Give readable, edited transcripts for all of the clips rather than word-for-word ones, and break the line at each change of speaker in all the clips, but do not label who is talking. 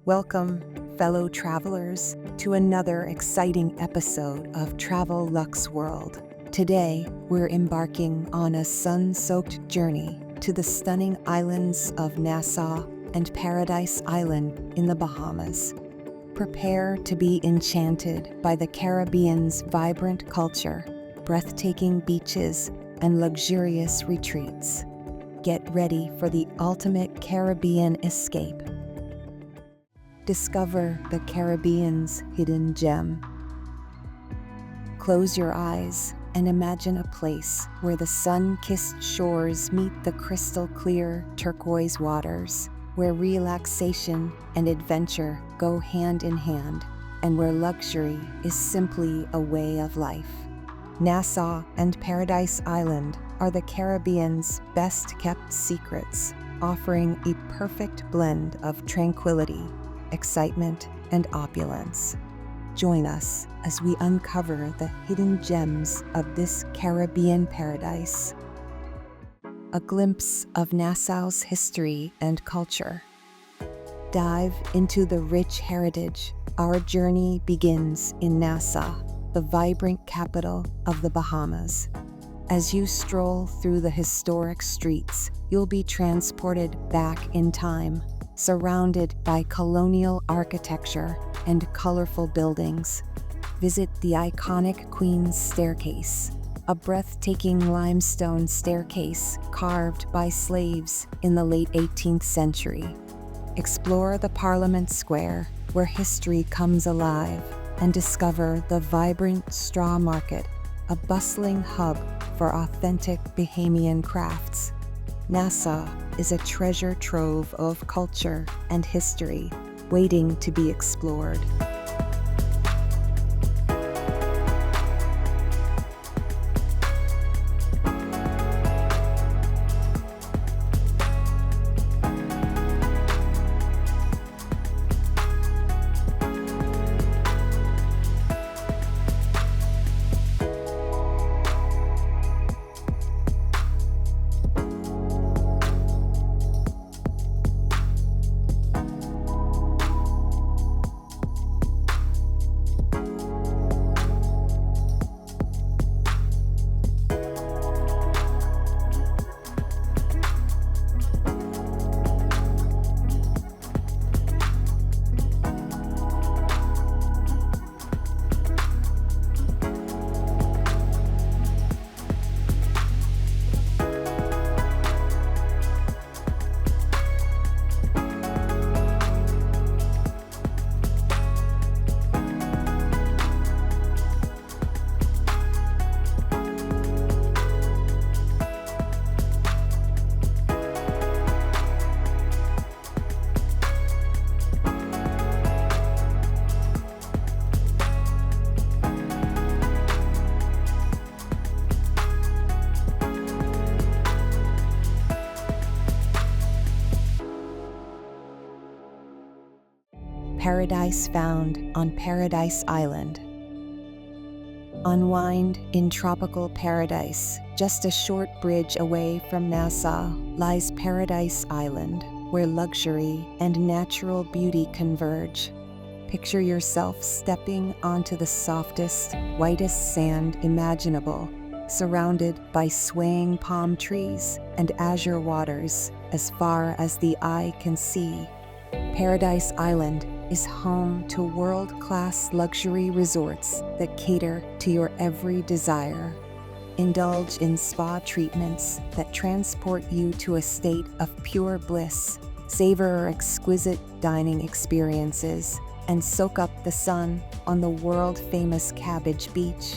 Welcome, fellow travelers, to another exciting episode of TravelLuxe World. Today, we're embarking on a sun-soaked journey to the stunning islands of Nassau and Paradise Island in the Bahamas. Prepare to be enchanted by the Caribbean's vibrant culture, breathtaking beaches, and luxurious retreats. Get ready for the ultimate Caribbean escape. Discover the Caribbean's hidden gem. Close your eyes and imagine a place where the sun-kissed shores meet the crystal-clear turquoise waters, where relaxation and adventure go hand in hand, and where luxury is simply a way of life. Nassau and Paradise Island are the Caribbean's best-kept secrets, offering a perfect blend of tranquility, excitement, and opulence. Join us as we uncover the hidden gems of this Caribbean paradise. A glimpse of Nassau's history and culture. Dive into the rich heritage. Our journey begins in Nassau, the vibrant capital of the Bahamas. As you stroll through the historic streets, you'll be transported back in time, surrounded by colonial architecture and colorful buildings. Visit the iconic Queen's Staircase, a breathtaking limestone staircase carved by slaves in the late 18th century. Explore the Parliament Square, where history comes alive, and discover the vibrant straw market, a bustling hub for authentic Bahamian crafts. Nassau is a treasure trove of culture and history, waiting to be explored. Paradise found on Paradise Island. Unwind in tropical paradise. Just a short bridge away from Nassau lies Paradise Island, where luxury and natural beauty converge. Picture yourself stepping onto the softest, whitest sand imaginable, surrounded by swaying palm trees and azure waters as far as the eye can see. Paradise Island is home to world-class luxury resorts that cater to your every desire. Indulge in spa treatments that transport you to a state of pure bliss. Savor exquisite dining experiences and soak up the sun on the world-famous Cabbage Beach.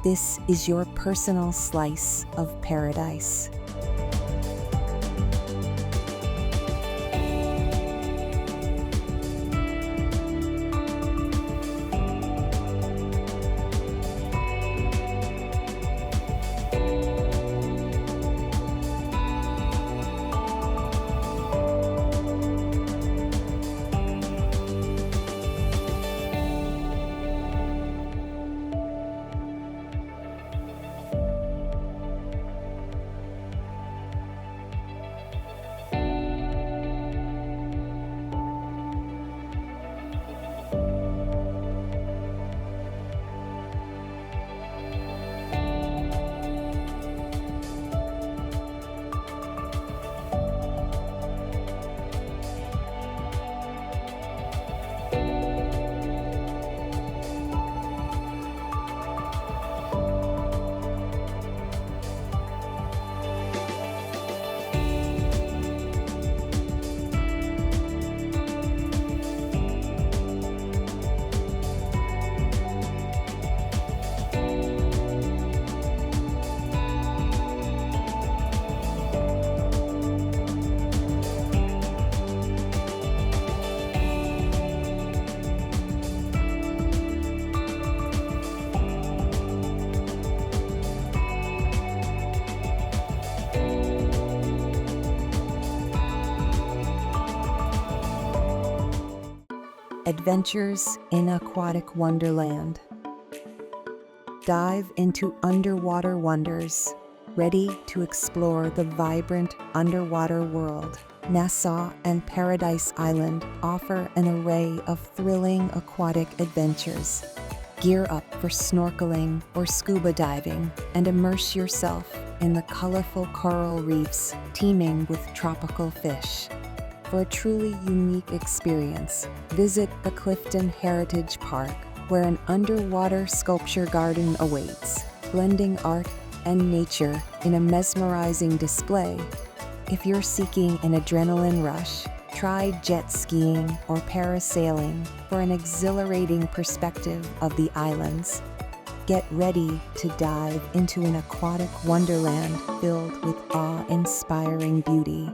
This is your personal slice of paradise. Adventures in Aquatic Wonderland. Dive into underwater wonders, ready to explore the vibrant underwater world. Nassau and Paradise Island offer an array of thrilling aquatic adventures. Gear up for snorkeling or scuba diving and immerse yourself in the colorful coral reefs teeming with tropical fish. For a truly unique experience, visit the Clifton Heritage Park, where an underwater sculpture garden awaits, blending art and nature in a mesmerizing display. If you're seeking an adrenaline rush, try jet skiing or parasailing for an exhilarating perspective of the islands. Get ready to dive into an aquatic wonderland filled with awe-inspiring beauty.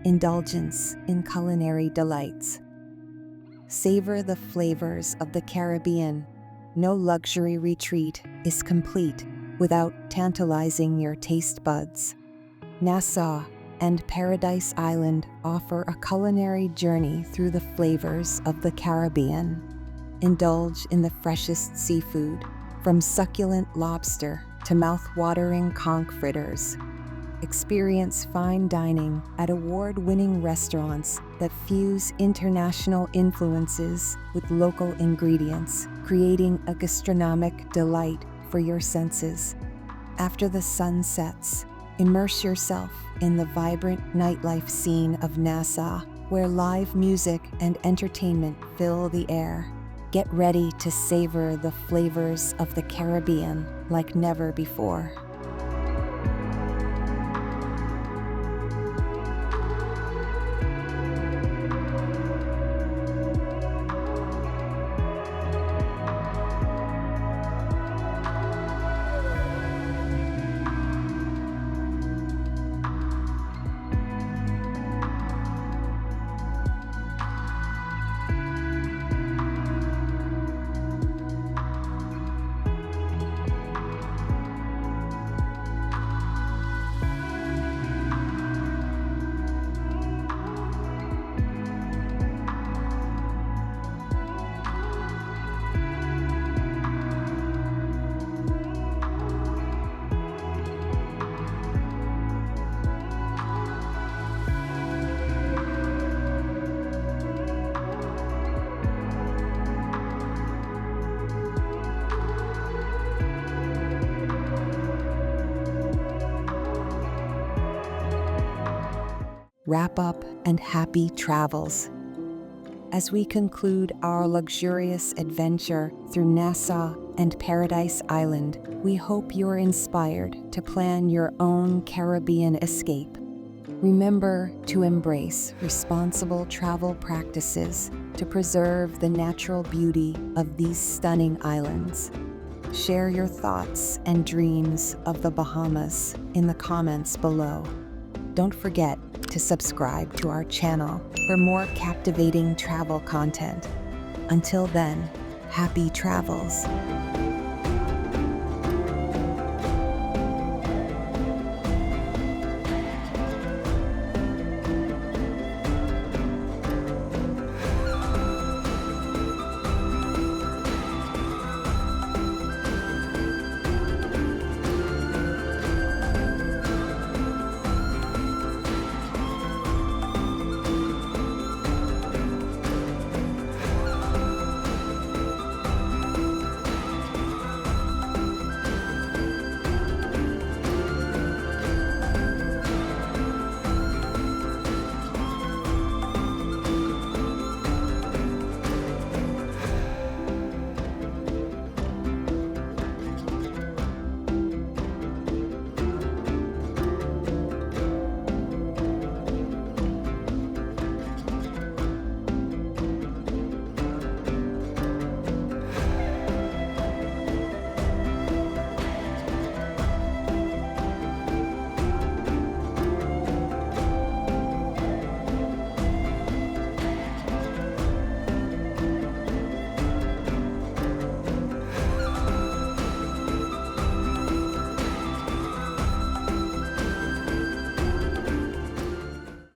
Indulgence in culinary delights. Savor the flavors of the Caribbean. No luxury retreat is complete without tantalizing your taste buds. Nassau and Paradise Island offer a culinary journey through the flavors of the Caribbean. Indulge in the freshest seafood, from succulent lobster to mouth-watering conch fritters. Experience fine dining at award-winning restaurants that fuse international influences with local ingredients, creating a gastronomic delight for your senses. After the sun sets, immerse yourself in the vibrant nightlife scene of Nassau, where live music and entertainment fill the air. Get ready to savor the flavors of the Caribbean like never before. Wrap up and happy travels. As we conclude our luxurious adventure through Nassau and Paradise Island, we hope you're inspired to plan your own Caribbean escape. Remember to embrace responsible travel practices to preserve the natural beauty of these stunning islands. Share your thoughts and dreams of the Bahamas in the comments below. Don't forget to subscribe to our channel for more captivating travel content. Until then, happy travels.